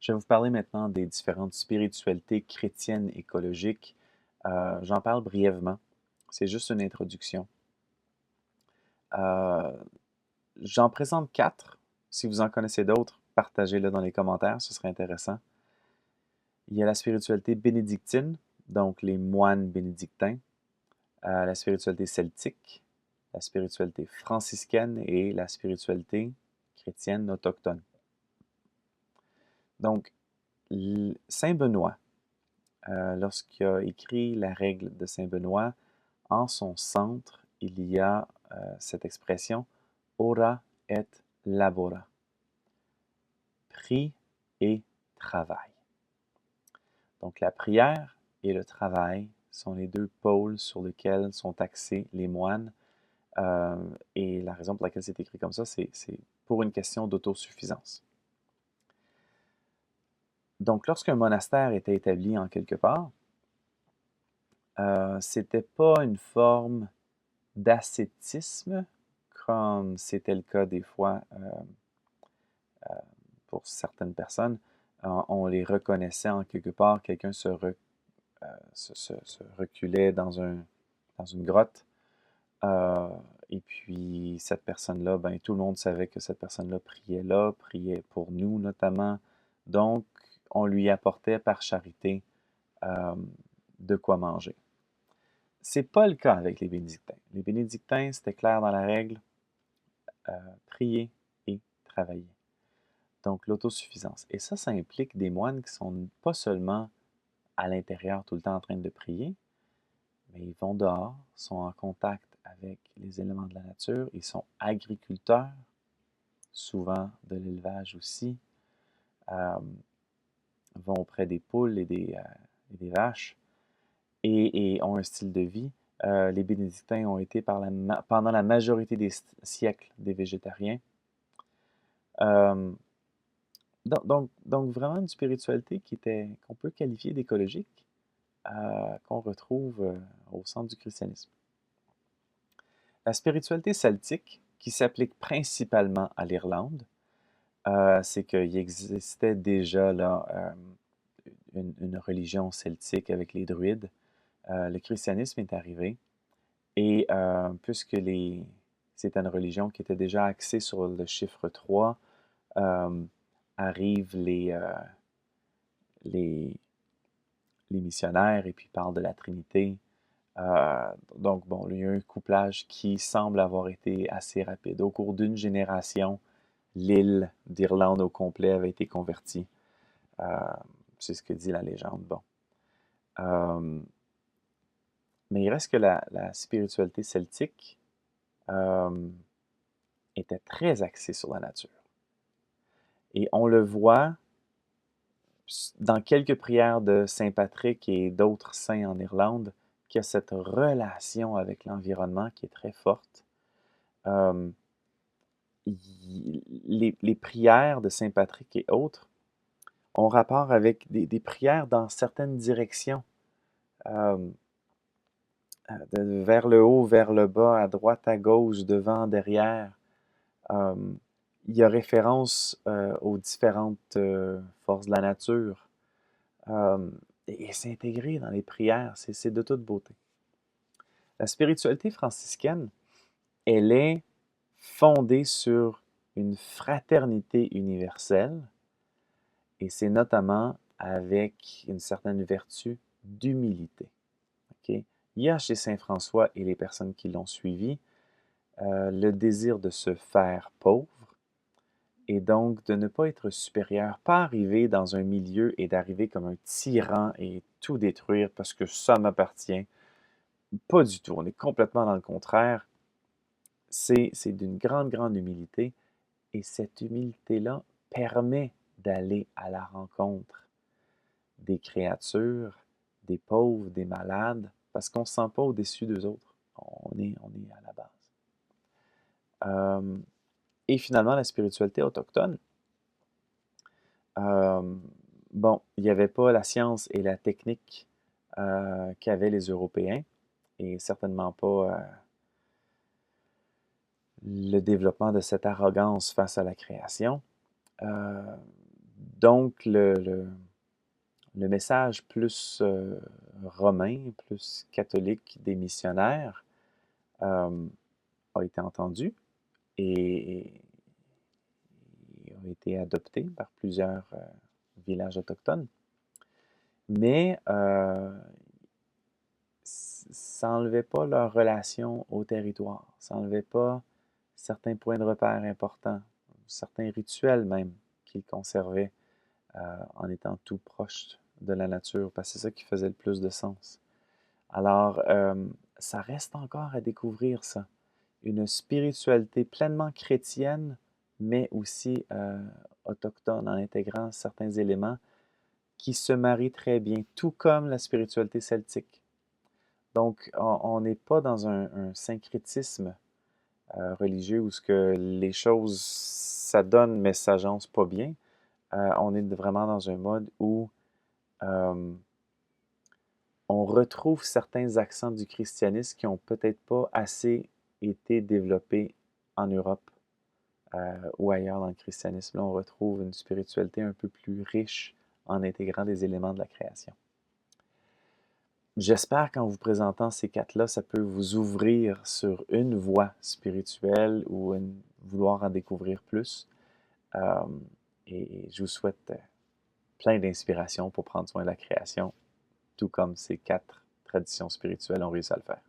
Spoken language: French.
Je vais vous parler maintenant des différentes spiritualités chrétiennes écologiques. J'en parle brièvement. C'est juste une introduction. Euh, J'en présente quatre. Si vous en connaissez d'autres, partagez-le dans les commentaires, ce serait intéressant. Il y a la spiritualité bénédictine, donc les moines bénédictins, la spiritualité celtique, la spiritualité franciscaine et la spiritualité chrétienne autochtone. Donc, Saint Benoît, lorsqu'il a écrit la règle de Saint Benoît, en son centre, il y a cette expression ora et labora, prie et travail. Donc la prière et le travail sont les deux pôles sur lesquels sont axés les moines. Et la raison pour laquelle c'est écrit comme ça, c'est pour une question d'autosuffisance. Donc lorsqu'un monastère était établi en quelque part, c'était pas une forme d'ascétisme, comme c'était le cas des fois pour certaines personnes. On les reconnaissait en quelque part, quelqu'un se reculait dans une grotte, et puis cette personne-là, ben, tout le monde savait que cette personne-là priait pour nous notamment. Donc, on lui apportait par charité euh, de quoi manger. C'est pas le cas avec les bénédictins. Les bénédictins, c'était clair dans la règle, prier et travailler. Donc, l'autosuffisance. Et ça implique des moines qui sont pas seulement à l'intérieur tout le temps en train de prier, mais ils vont dehors, sont en contact avec les éléments de la nature, ils sont agriculteurs, souvent de l'élevage aussi, euh, vont auprès des poules et des vaches, et ont un style de vie. Les bénédictins ont été pendant la majorité des siècles des végétariens. Euh, donc vraiment une spiritualité qu'on peut qualifier d'écologique, qu'on retrouve au centre du christianisme. La spiritualité celtique, qui s'applique principalement à l'Irlande, c'est qu'il existait déjà là, une religion celtique avec les druides. Le christianisme est arrivé et c'était une religion qui était déjà axée sur le chiffre 3, arrivent les, les missionnaires et puis parlent de la Trinité. Donc, bon, il y a un couplage qui semble avoir été assez rapide. Au cours d'une génération, l'île d'Irlande au complet avait été convertie. Euh, c'est ce que dit la légende. Bon. Euh, mais il reste que la spiritualité celtique euh, était très axée sur la nature. Et on le voit dans quelques prières de Saint Patrick et d'autres saints en Irlande, qu'il y a cette relation avec l'environnement qui est très forte. Euh, les prières de Saint Patrick et autres ont rapport avec des prières dans certaines directions, euh, vers le haut, vers le bas, à droite, à gauche, devant, derrière. Euh, il y a référence aux différentes forces de la nature. Euh, et c'est intégré dans les prières, c'est de toute beauté. La spiritualité franciscaine, elle est fondée sur une fraternité universelle, et c'est notamment avec une certaine vertu d'humilité. Okay? Il y a chez Saint François et les personnes qui l'ont suivi le désir de se faire pauvre et donc de ne pas être supérieur, pas arriver dans un milieu et d'arriver comme un tyran et tout détruire parce que ça m'appartient. Pas du tout, on est complètement dans le contraire. C'est d'une grande, grande humilité et cette humilité-là permet d'aller à la rencontre des créatures, des pauvres, des malades, parce qu'on ne se sent pas au-dessus d'eux autres. On est à la base. Et finalement, la spiritualité autochtone. Bon, il n'y avait pas la science et la technique qu'avaient les Européens, et certainement pas le développement de cette arrogance face à la création. Donc, le message plus romain, plus catholique des missionnaires a été entendu et a été adopté par plusieurs villages autochtones. Mais ça n'enlevait pas leur relation au territoire, ça n'enlevait pas certains points de repère importants, certains rituels même qu'ils conservaient en étant tout proche de la nature, parce que c'est ça qui faisait le plus de sens. Alors, ça reste encore à découvrir ça. Une spiritualité pleinement chrétienne, mais aussi autochtone, en intégrant certains éléments qui se marient très bien, tout comme la spiritualité celtique. Donc, on n'est pas dans un syncrétisme religieux où ce que les choses s'adonnent mais s'agencent pas bien. On est vraiment dans un mode où euh, on retrouve certains accents du christianisme qui ont peut-être pas assez été développés en Europe ou ailleurs dans le christianisme. Là, on retrouve une spiritualité un peu plus riche en intégrant des éléments de la création. J'espère qu'en vous présentant ces quatre-là, ça peut vous ouvrir sur une voie spirituelle ou vouloir en découvrir plus. Euh, et je vous souhaite plein d'inspiration pour prendre soin de la création, tout comme ces quatre traditions spirituelles ont réussi à le faire.